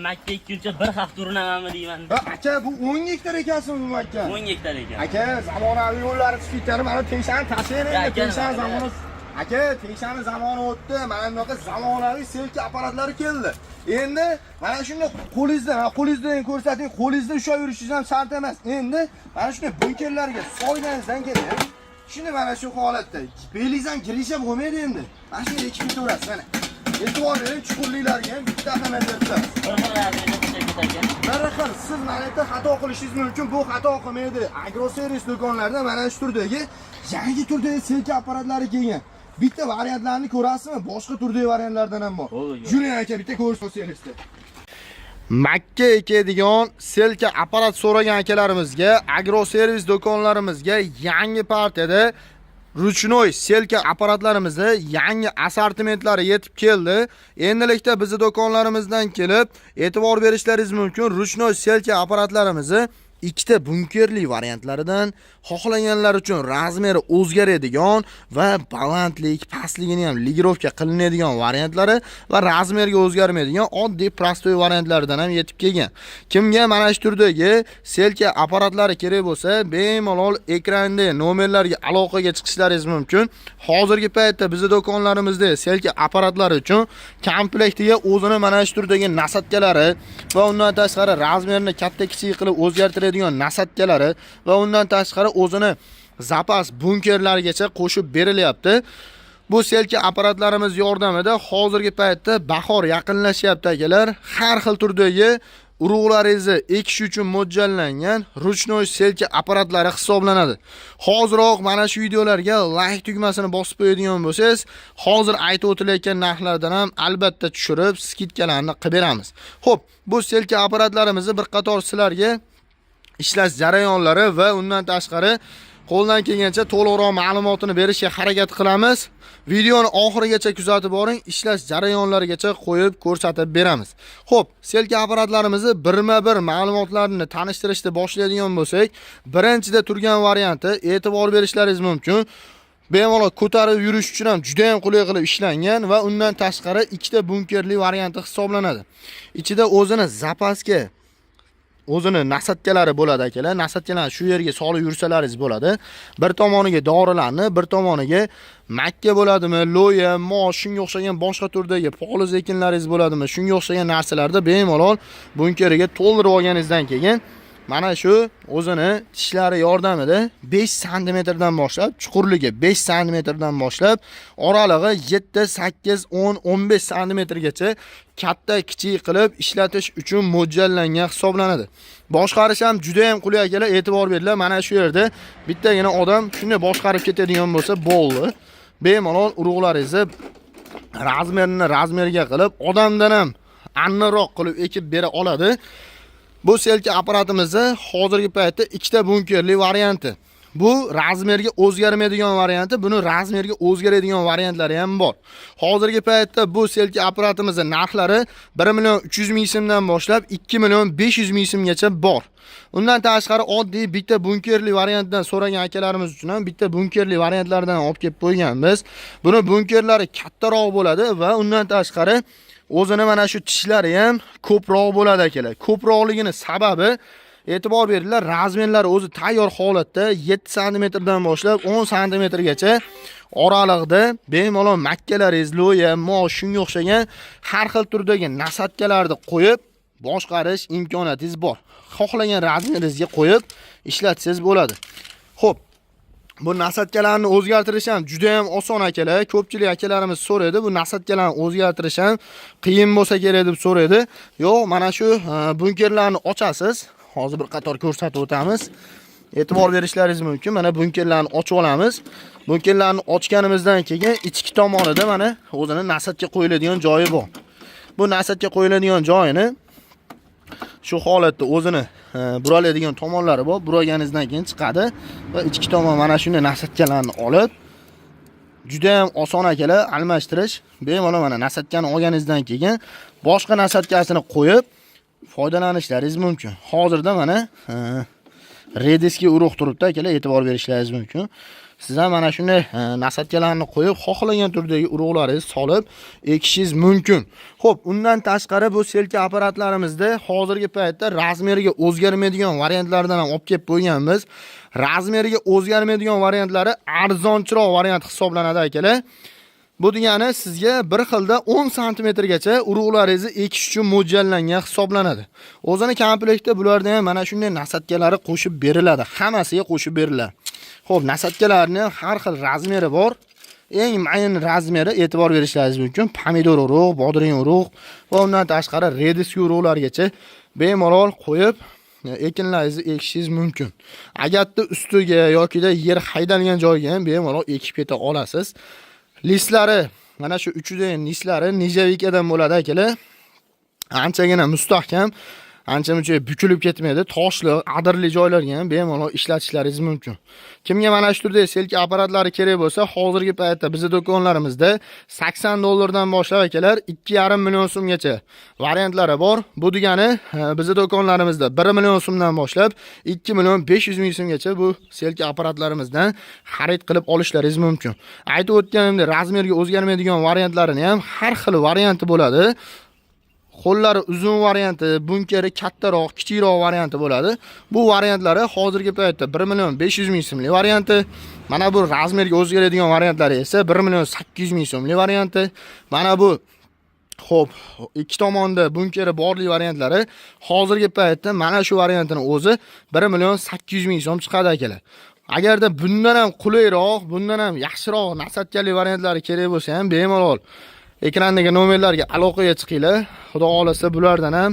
Makka 2-chi bir hafta urinamanmi deyman. Aka bu 10 gektar ekanmi bu Makka? 10 gektar ekan. Aka zamonaviy yo'llar chiqibdi, mana Teshani tashlayman endi. Teshani zamoni. Aka Teshani zamoni o'tdi. Mana bunaqa zamonaviy selka apparatlari keldi. Endi mana shunday qo'lingizdan ko'rsating, qo'lingizda ushlab yurishingiz ham shart emas. Endi mana shunday bunkerlarga soydanizdan keladi. Shuni mana shu holatda belingizdan girisha bo'lmaydi endi. Mana shuni ekib ketaverasiz mana. E'tibor bering, chuqurliklarga ham bitta ahamiyat beramiz. Bir xil siz mana yerda xato qilishingiz mumkin. Bu xato qilmaydi. Agroservis do'konlarida mana shu turdagi yangi turdagi selka apparatlari kelgan. Bitta variantlarni ko'rasizmi? Boshqa turdagi variantlardan ham bor. Julian aka bitta ko'rsatsangiz. Makka ekadigan selka apparat so'ragan akalarimizga, agroservis do'konlarimizga yangi partiyada ruchnoy selka apparatlarimizni yangi assortimentlari yetib keldi. Endilikda bizning do'konlarimizdan kelib e'tibor berishlaringiz mumkin. Ruchnoy selka apparatlarimizni ikkita bunkerli variantlaridan xohlaganlar uchun razmeri o'zgaradigan va balandlik, pastligini ham ligirovka qilinadigan variantlari va razmerga o'zgarmaydigan oddiy prostoy variantlaridan ham yetib kelgan. Kimga mana shu turdagi selka apparatlari kerak bo'lsa, bemalol ekranda nomerlarga aloqaga chiqishlaringiz mumkin. Hozirgi paytda bizning do'konlarimizda selka apparatlari uchun komplektiga o'zini mana shu turdagi nasatkalari va undan tashqari razmerini katta-kichik qilib o'zgartiradigan nasatkalari va undan tashqari o'zini zapas bunkerlargacha qo'shib berilyapti. Bu selka apparatlarimiz yordamida hozirgi paytda bahor yaqinlashyapti akalar. Har xil turdagi urug'laringizni ekish uchun mo'ljallangan ruchnoy selka apparatlari hisoblanadi. Hoziroq mana shu videolarga like tugmasini bosib qo'yadigan bo'lsangiz, hozir aytib o'tilayotgan narxlardan ham albatta tushirib, skidkalarni qilib beramiz. Xo'p, bu selka apparatlarimizni bir qator sizlarga ishlash jarayonlari va undan tashqari qo'ldan kelgancha to'liqroq ma'lumotini berishga harakat qilamiz. Videoni oxirigacha kuzatib boring, ishlash jarayonlarigacha qo'yib ko'rsatib beramiz. Xo'p, selka apparatlarimizni birma-bir ma'lumotlarini tanishtirishni boshlaydigan bo'lsak, birinchida turgan varianti e'tibor berishlaringiz mumkin. Bemalol ko'tarib yurish uchun ham juda ham qulay qilib ishlangan va undan tashqari ikkita bunkerli varianti hisoblanadi. Ichida o'zini zapasga o'zini nasatkalari bo'ladi akalar. Nasatkalarni shu yerga solib yursalaringiz bo'ladi. Bir tomoniga dorilarni, bir tomoniga makka bo'ladimi, lo'ya, mosh, shunga o'xshagan boshqa turdagi poliz ekinlaringiz bo'ladimi, shunga o'xshagan narsalarda bemalol bunkeriga to'ldirib olganingizdan keyin mana shu o'zini tishlari yordamida 5 sm dan boshlab, chuqurligi 5 sm dan boshlab, oralig'i 7, 8, 10, 15 sm gacha katta kichik qilib ishlatish uchun mo'ljallangan hisoblanadi. Boshqarish ham juda ham qulay akalar, e'tibor beringlar. Mana shu yerda bittagina odam shunday boshqarib ketadigan bo'lsa bo'ldi. Bemalol urug'laringizni razmerga qilib, odamdan ham anniroq qilib ekib bera oladi. Bu selka apparatimizni hozirgi paytda ikkita bunkerli varianti. Bu razmerga o'zgarmaydigan varianti, buni razmerga o'zgaradigan variantlari ham bor. Hozirgi paytda bu selka apparatimizning narxlari 1.300.000 so'mdan boshlab 2.500.000 so'mgacha bor. Undan tashqari oddiy bitta bunkerli variantdan so'ragan akalarimiz uchun ham bitta bunkerli variantlardan olib kelib qo'yganmiz. Buni bunkerlari kattaroq bo'ladi va undan tashqari o'zini mana shu tishlari ham ko'proq bo'ladi akalar. Ko'proqligini sababi e'tibor beringlar, razmerlari o'zi tayyor holatda 7 sm dan boshlab 10 sm gacha oralig'ida bemalol makkalaringiz, lo'ya, mosh, shunga o'xshagan har xil turdagi nasatkalarni qo'yib boshqarish imkoniyatingiz bor. Xohlagan razmeringizga qo'yib ishlatsangiz bo'ladi. Xo'p, bu nasatkalarni o'zgartirish ham juda ham oson akalar. Ko'pchilik akalarimiz so'raydi, bu nasatkalarni o'zgartirish ham qiyin bo'lsa kerak deb so'raydi. Yo'q, mana shu bunkerlarni ochasiz. Hozir bir qator ko'rsatib o'tamiz. E'tibor berishlaringiz mumkin. Mana bunkerlarni ochib olamiz. Bunkerlarni ochganimizdan keyin ichki tomonida mana o'zini nasatga qo'yiladigan joyi bor. Bu nasatga qo'yiladigan joyini shu holatda o'zini buraladigan tomonlari bor. Buraganingizdan keyin chiqadi va ichki tomon mana shunday nasatkalarni olib juda ham oson akalar almashtirish. Bemalol mana nasatkani olganingizdan keyin boshqa nasatkasini qo'yib foydalanishlaringiz mumkin. Hozirda mana rediski urug' turibdi akalar, e'tibor berishlaringiz mumkin. Siz ham mana shunday nasatkalarni qo'yib, xohlagan turdagi urug'laringizni solib ekishingiz mumkin. Xo'p, undan tashqari bu selka apparatlarimizda hozirgi paytda razmeriga o'zgarmaydigan variantlardan ham olib kelib qo'yganmiz. Razmeriga o'zgarmaydigan variantlari arzonchiroq variant hisoblanadi akalar. Bu degani sizga bir xilda 10 sm gacha urug'laringizni ekish uchun mo'ljallangan hisoblanadi. O'zini komplektda bularda ham mana shunday nasatkalari qo'shib beriladi. Hammasiga qo'shib beriladi. Xo'p, nasatkalarning har xil razmeri bor. Eng mayin razmeri e'tibor berishingiz mumkin. Pomidor urug', bodring urug' va undan tashqari rediska urug'largacha bemalol qo'yib ekinlaringizni ekishingiz mumkin. Agarda ustiga yokida yer haydalgan joyga ham bemalol ekib keta olasiz. Lislari, mana shu uchidan lislari nijavikadan bo'ladi akalar. Anchagina mustahkam, ancha-muncha bukilib ketmaydi. Toshli, adirli joylarga ham bemalol ishlatishlaringiz mumkin. Kimga mana shu turdagi selka apparatlari kerak bo'lsa, hozirgi paytda bizning do'konlarimizda $80 dan boshlab akalar 2,5 million so'mgacha variantlari bor. Bu degani bizning do'konlarimizda 1 million so'mdan boshlab 2 million 500 ming so'mgacha bu selka apparatlarimizdan xarid qilib olishlaringiz mumkin. Aytib o'tganimdek, razmerga o'zgarmaydigan variantlarini ham har xil varianti bo'ladi. Qo'llari uzun varianti, bunkeri kattaroq, kichikroq varianti bo'ladi. Bu variantlari hozirgi paytda 1 million 500 ming so'mlik varianti. Mana bu razmerga o'zgaradigan variantlari esa 1 million 800 ming so'mlik varianti. Mana bu xo'p, ikki tomonda bunkeri borli variantlari hozirgi paytda mana shu variantini o'zi 1 million 800 ming so'm chiqadi akalar. Agarda bundan ham qulayroq, bundan ham yaxshiroq nasatkali variantlari kerak bo'lsa ham bemalol ekrandagi nomerlarga aloqaga chiqinglar. Xudo xolasa bulardan ham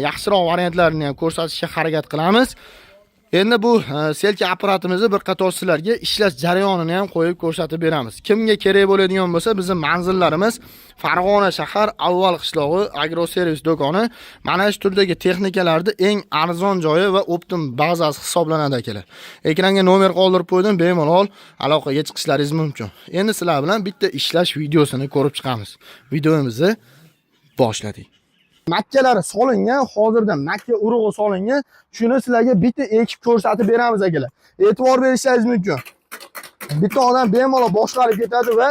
yaxshiroq variantlarini ham ko'rsatishga harakat qilamiz. Endi bu selka apparatimizni bir qator sizlarga ishlash jarayonini ham qo'yib ko'rsatib beramiz. Kimga kerak bo'ladigan bo'lsa, bizning manzillarimiz Farg'ona shahar Avval qishlog'i agroservis do'koni. Mana shu turdagi texnikalarni eng arzon joyi va optim bazasi hisoblanadi akalar. Ekranga nomer qoldirib qo'ydim, bemalol aloqaga chiqishlaringiz mumkin. Endi sizlar bilan bitta ishlash videosini ko'rib chiqamiz. Videomizni boshladik. Makkalari solingan, hozirda makka urug'i solingan. Shuni sizlarga bitta ekib ko'rsatib beramiz akalar. E'tibor berishingiz mumkin. Bitta odam bemalol boshqarib ketadi va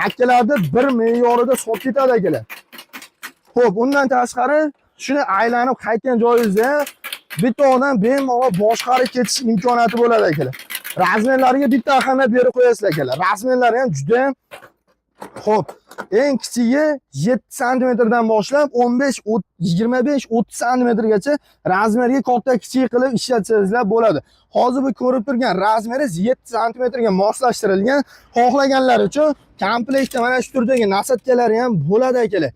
makkalarni bir me'yorida sotib ketadi akalar. Xo'p, undan tashqari shuni aylanib qaytgan joyingizda bitta odam bemalol boshqarib ketish imkoniyati bo'ladi akalar. Razmerlariga bitta ahamiyat berib qo'yasizlar akalar. Razmerlari ham juda ham xo'p, eng kichigi 7 sm dan boshlab 25-30 sm gacha razmerga katta kichik qilib ishlatsangizlar bo'ladi. Hozir bu ko'rib turgan razmeringiz 7 sm ga moslashtirilgan. Xohlaganlar uchun komplektda mana shu turdagi nasatkalari ham bo'ladi akalar.